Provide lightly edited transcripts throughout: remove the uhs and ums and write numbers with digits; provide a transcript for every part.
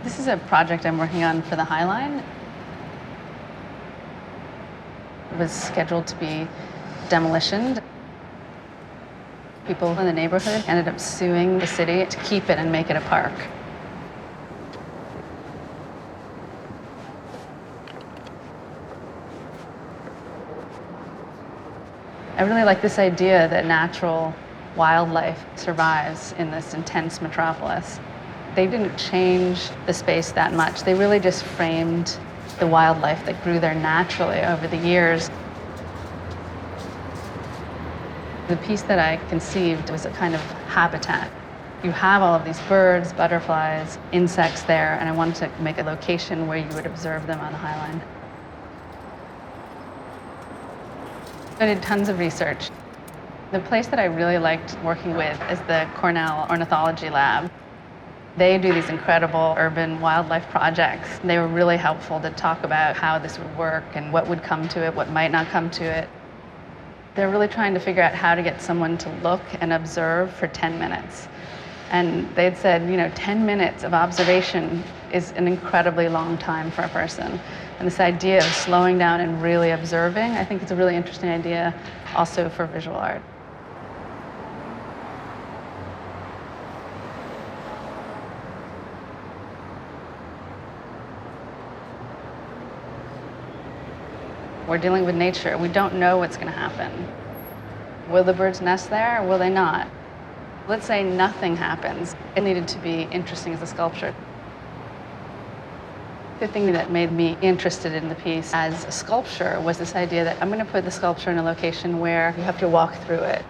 This is a project I'm working on for the High Line. It was scheduled to be demolitioned. People in the neighborhood ended up suing the city to keep it and make it a park. I really like this idea that natural wildlife survives in this intense metropolis. They didn't change the space that much. They really just framed the wildlife that grew there naturally over the years. The piece that I conceived was a kind of habitat. You have all of these birds, butterflies, insects there, and I wanted to make a location where you would observe them on the High Line. I did tons of research. The place that I really liked working with is the Cornell Ornithology Lab. They do these incredible urban wildlife projects. They were really helpful to talk about how this would work and what would come to it, what might not come to it. They're really trying to figure out how to get someone to look and observe for 10 minutes. And they'd said, 10 minutes of observation is an incredibly long time for a person. And this idea of slowing down and really observing, I think it's a really interesting idea also for visual art. We're dealing with nature. We don't know what's going to happen. Will the birds nest there or will they not? Let's say nothing happens. It needed to be interesting as a sculpture. The thing that made me interested in the piece as a sculpture was this idea that I'm going to put the sculpture in a location where you have to walk through it.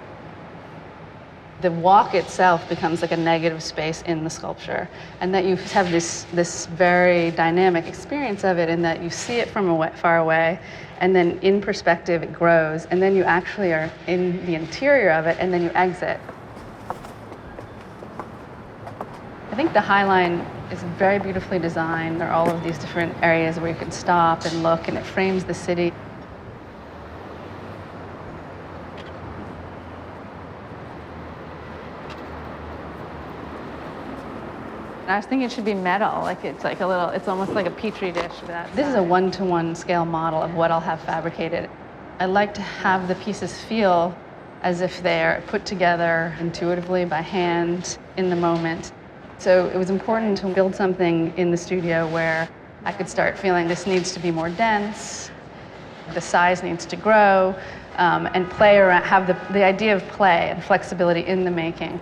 The walk itself becomes like a negative space in the sculpture, and that you have this very dynamic experience of it in that you see it from far away, and then in perspective it grows, and then you actually are in the interior of it, and then you exit. I think the High Line is very beautifully designed. There are all of these different areas where you can stop and look, and it frames the city. I was thinking it should be metal, it's almost like a petri dish. This is a one-to-one scale model of what I'll have fabricated. I like to have the pieces feel as if they're put together intuitively by hand in the moment. So it was important to build something in the studio where I could start feeling this needs to be more dense, the size needs to grow, and play around, have the idea of play and flexibility in the making.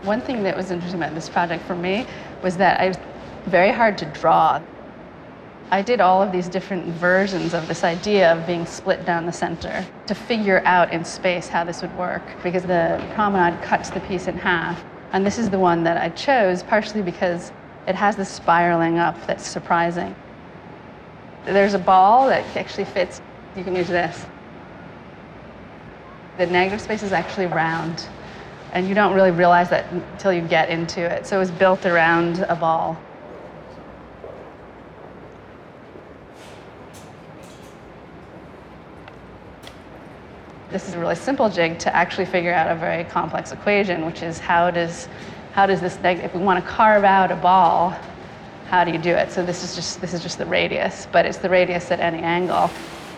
One thing that was interesting about this project for me was that it was very hard to draw. I did all of these different versions of this idea of being split down the center to figure out in space how this would work, because the promenade cuts the piece in half. And this is the one that I chose partially because it has this spiraling up that's surprising. There's a ball that actually fits. You can use this. The negative space is actually round, and you don't really realize that until you get into it. So it was built around a ball. This is a really simple jig to actually figure out a very complex equation, which is how does this if we want to carve out a ball, how do you do it? So this is just the radius, but it's the radius at any angle.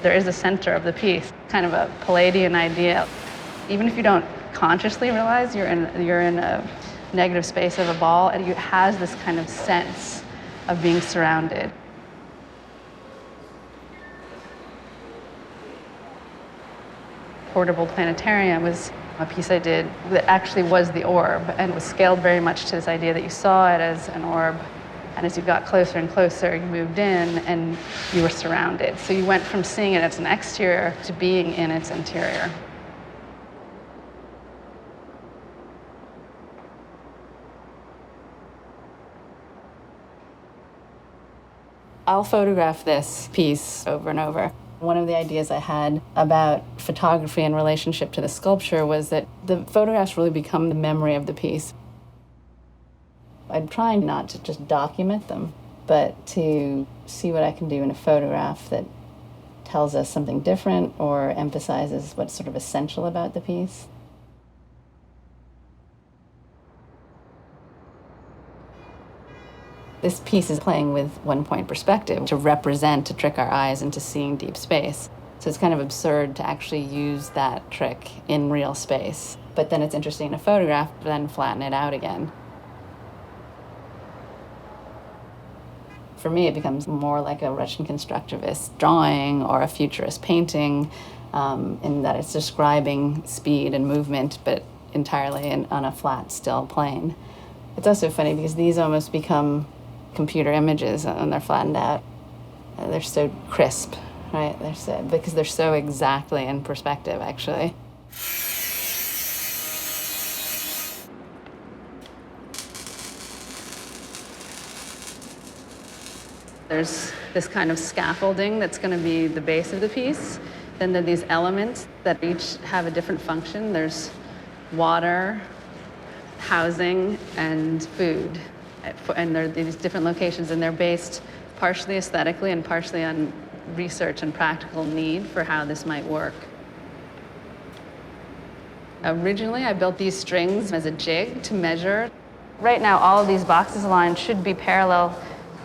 There is a center of the piece, kind of a Palladian idea. Even if you don't consciously realize you're in a negative space of a ball, and it has this kind of sense of being surrounded. Portable planetarium was a piece I did that actually was the orb, and it was scaled very much to this idea that you saw it as an orb, and as you got closer and closer, you moved in and you were surrounded. So you went from seeing it as an exterior to being in its interior. I'll photograph this piece over and over. One of the ideas I had about photography in relationship to the sculpture was that the photographs really become the memory of the piece. I'm trying not to just document them, but to see what I can do in a photograph that tells us something different or emphasizes what's sort of essential about the piece. This piece is playing with one-point perspective to represent, to trick our eyes into seeing deep space. So it's kind of absurd to actually use that trick in real space. But then it's interesting in a photograph, but then flatten it out again. For me, it becomes more like a Russian constructivist drawing or a futurist painting, in that it's describing speed and movement, but entirely on a flat, still plane. It's also funny because these almost become computer images when they're flattened out. They're so crisp, right? Because they're so exactly in perspective, actually. There's this kind of scaffolding that's going to be the base of the piece. Then there are these elements that each have a different function. There's water, housing, and food. And there are these different locations, and they're based partially aesthetically and partially on research and practical need for how this might work. Originally, I built these strings as a jig to measure. Right now, all of these boxes aligned should be parallel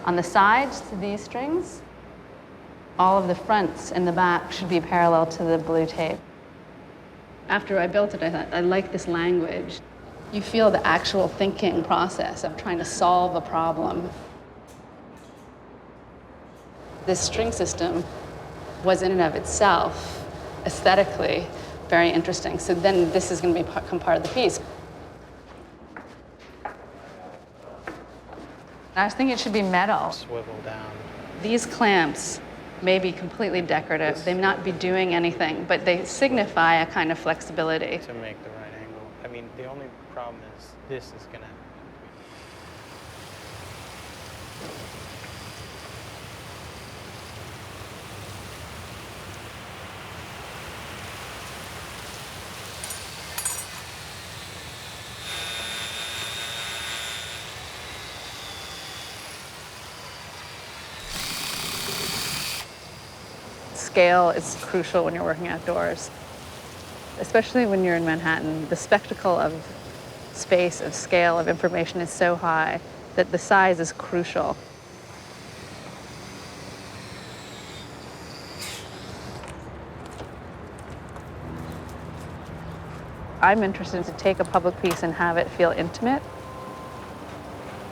on the sides to these strings. All of the fronts and the back should be parallel to the blue tape. After I built it, I thought, I like this language. You feel the actual thinking process of trying to solve a problem. This string system was in and of itself, aesthetically, very interesting. So then this is going to become part of the piece. I was thinking it should be metal. Swivel down. These clamps may be completely decorative. They may not be doing anything, but they signify a kind of flexibility. To make the right angle. I mean, the only problem is this is gonna. Scale is crucial when you're working outdoors, especially when you're in Manhattan. The spectacle of space, of scale, of information is so high that the size is crucial. I'm interested to take a public piece and have it feel intimate.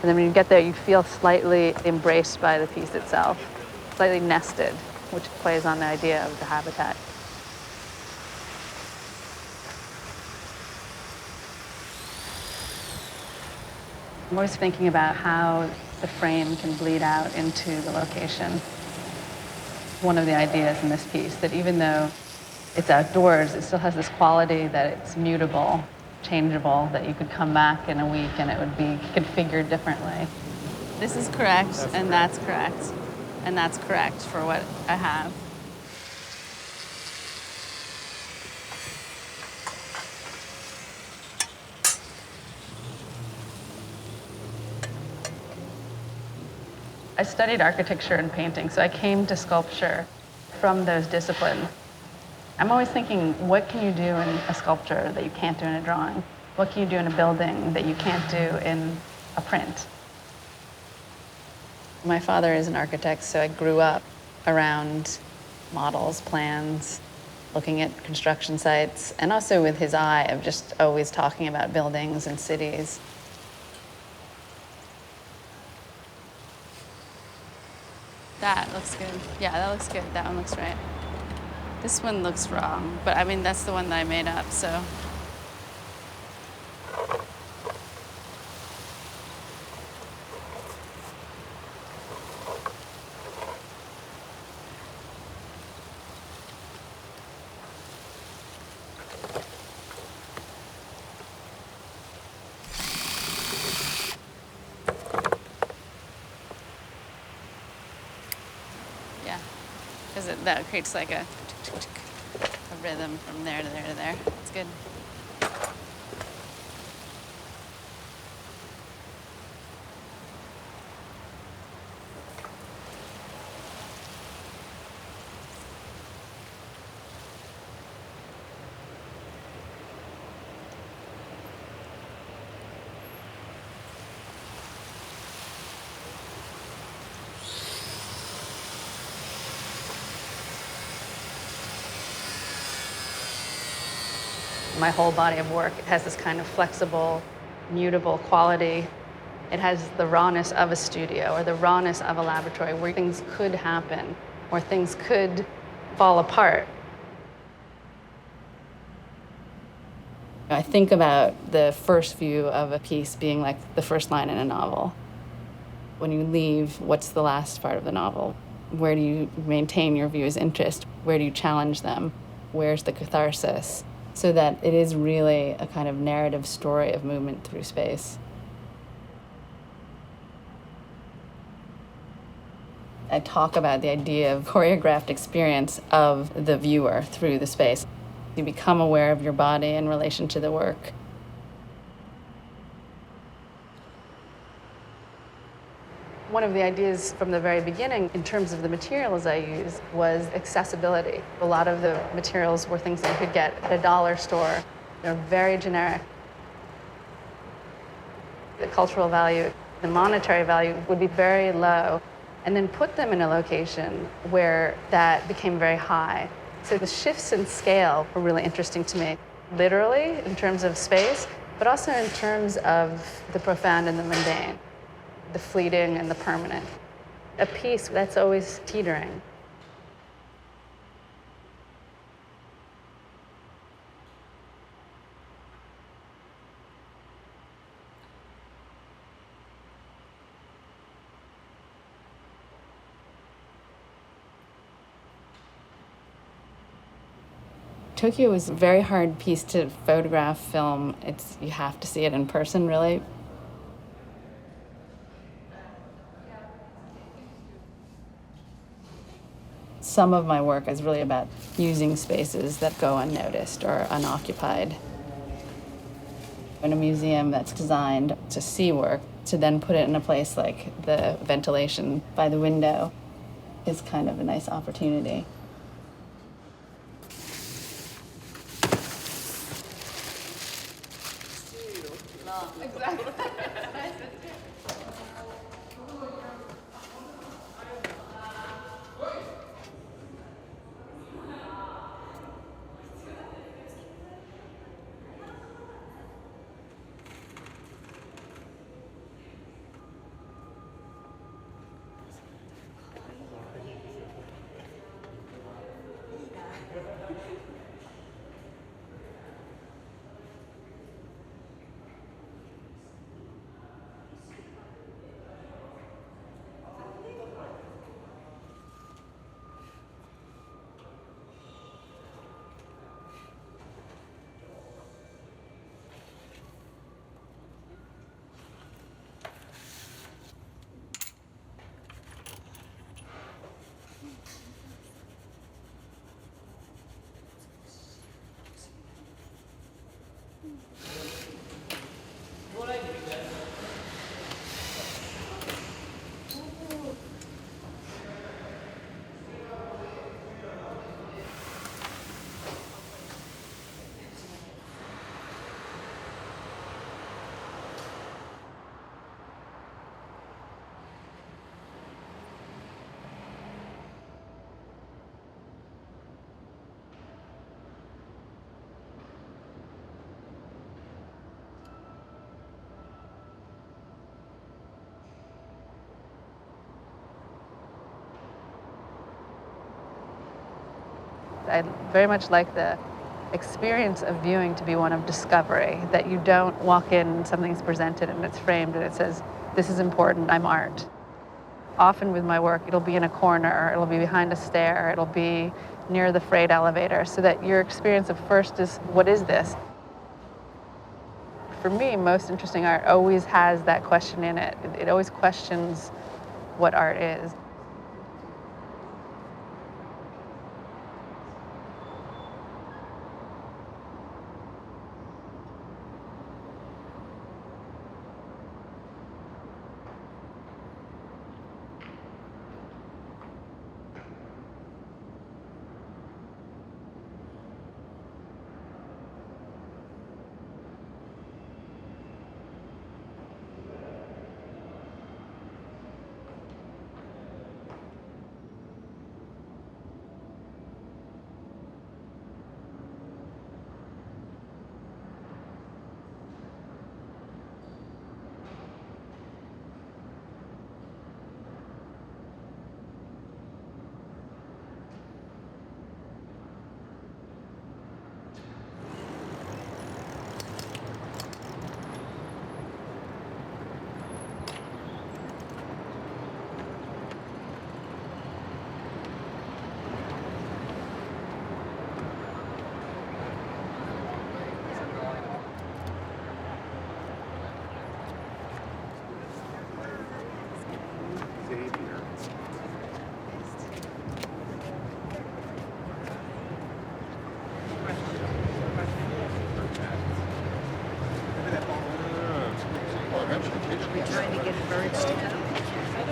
And then when you get there, you feel slightly embraced by the piece itself, slightly nested, which plays on the idea of the habitat. I'm always thinking about how the frame can bleed out into the location. One of the ideas in this piece, that even though it's outdoors, it still has this quality that it's mutable, changeable, that you could come back in a week and it would be configured differently. This is correct, and that's correct. And that's correct for what I have. I studied architecture and painting, so I came to sculpture from those disciplines. I'm always thinking, what can you do in a sculpture that you can't do in a drawing? What can you do in a building that you can't do in a print? My father is an architect, so I grew up around models, plans, looking at construction sites, and also with his eye of just always talking about buildings and cities. That looks good. Yeah, that looks good. That one looks right. This one looks wrong, but I mean, that's the one that I made up, so. Because that creates like a rhythm from there to there to there. It's good. my whole body of work. It has this kind of flexible, mutable quality. It has the rawness of a studio or the rawness of a laboratory where things could happen, or things could fall apart. I think about the first view of a piece being like the first line in a novel. When you leave, what's the last part of the novel? Where do you maintain your viewer's interest? Where do you challenge them? Where's the catharsis? So that it is really a kind of narrative story of movement through space. I talk about the idea of choreographed experience of the viewer through the space. You become aware of your body in relation to the work. One of the ideas from the very beginning in terms of the materials I use was accessibility. A lot of the materials were things that you could get at a dollar store. They're very generic. The cultural value, the monetary value would be very low, and then put them in a location where that became very high. So the shifts in scale were really interesting to me, literally in terms of space, but also in terms of the profound and the mundane, the fleeting and the permanent. A piece that's always teetering. Tokyo was a very hard piece to photograph, film. You have to see it in person, really. Some of my work is really about using spaces that go unnoticed or unoccupied. In a museum that's designed to see work, to then put it in a place like the ventilation by the window is kind of a nice opportunity. I very much like the experience of viewing to be one of discovery, that you don't walk in, something's presented and it's framed and it says, this is important, I'm art. Often with my work, it'll be in a corner, it'll be behind a stair, it'll be near the freight elevator, so that your experience of first is, what is this? For me, most interesting art always has that question in it. It always questions what art is. We're trying to get birds to come.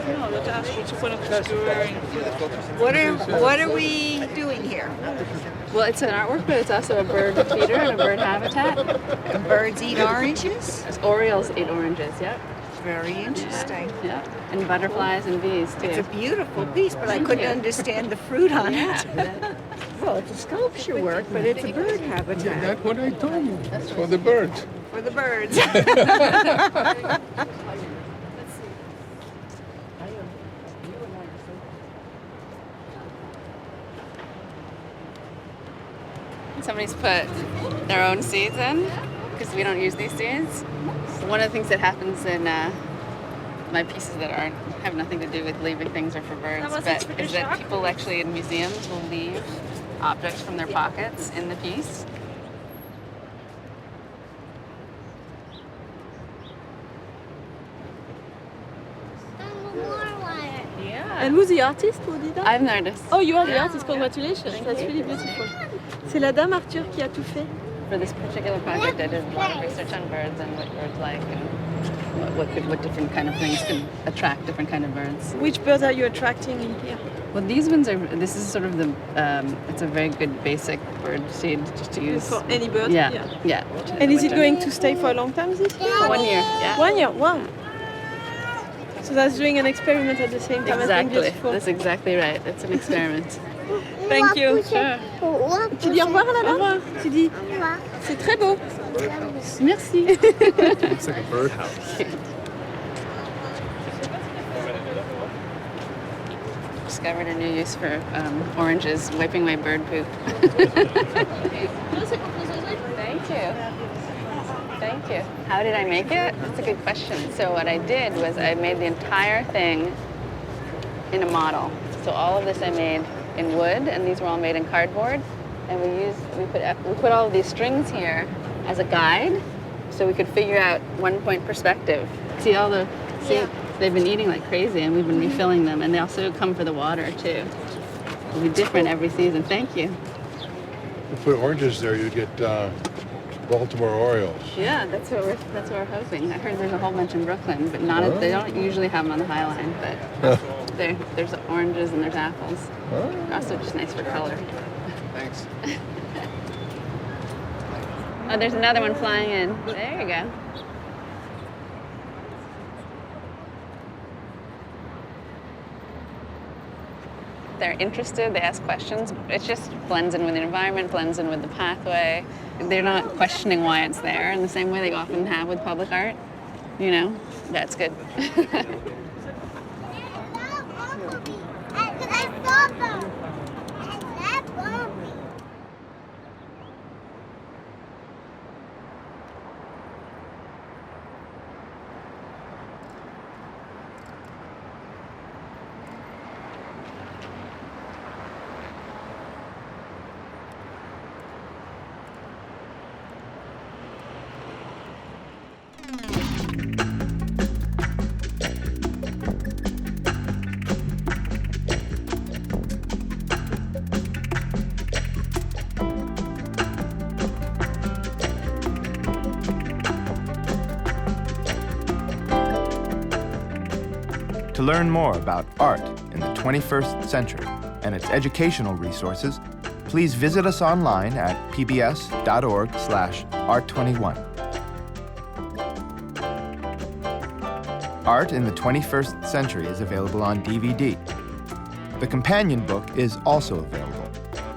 No, dat ask what's the point of exploring. What are we doing here? Well, it's an artwork, but it's also a bird feeder and a bird habitat. And birds eat oranges? Orioles eat oranges, yep. Very interesting. Yep. And butterflies and bees, too. It's a beautiful piece, but I couldn't understand the fruit on it. Well, it's a sculpture work, but it's a bird habitat That's what I told you. It's for the birds. for the birds. Somebody's put their own seeds in because we don't use these seeds. One of the things that happens in my pieces that have nothing to do with leaving things or for birds, but is that people actually in museums will leave objects from their pockets in the piece. And who's the artist, Odida? I'm an artist. Oh, you are the artist. Congratulations. That's really beautiful. C'est la dame Arthur qui a tout fait. For this particular project, I did a lot of research on birds and what birds like and what different kind of things can attract different kind of birds. Which birds are you attracting in here? Well, these ones are. This is sort of the. It's a very good basic bird seed just to use. For any bird? Yeah. And is it going to stay for a long time this year? 1 year. Yeah. 1 year, wow. So that's doing an experiment at the same time. I think Exactly. beautiful. That's exactly right. It's an experiment. Thank you. Sure. Tu dis au revoir à la dame? Tu dis c'est très beau. Merci. It's like a birdhouse. Discovered a new use for oranges, wiping away bird poop. Thank you. Thank you. How did I make it? That's a good question. So what I did was I made the entire thing in a model. So all of this I made in wood, and these were all made in cardboard. And we put all of these strings here as a guide, so we could figure out 1 point perspective. See they've been eating like crazy, and we've been refilling them, and they also come for the water too. It'll be different every season. Thank you. If you put oranges there, you'd get Baltimore Orioles. Yeah, that's what we're hoping. I heard there's a whole bunch in Brooklyn, but not. They don't usually have them on the High Line, but there's oranges and there's apples. They're also just nice for color. Thanks. Oh, there's another one flying in. There you go. They're interested, they ask questions. It just blends in with the environment, blends in with the pathway. They're not questioning why it's there in the same way they often have with public art. You know, that's good. To learn more about art in the 21st century and its educational resources, please visit us online at pbs.org/art21. Art in the 21st Century is available on DVD. The companion book is also available.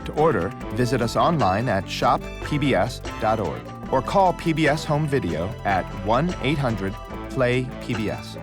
To order, visit us online at shoppbs.org or call PBS Home Video at 1-800-PLAY-PBS.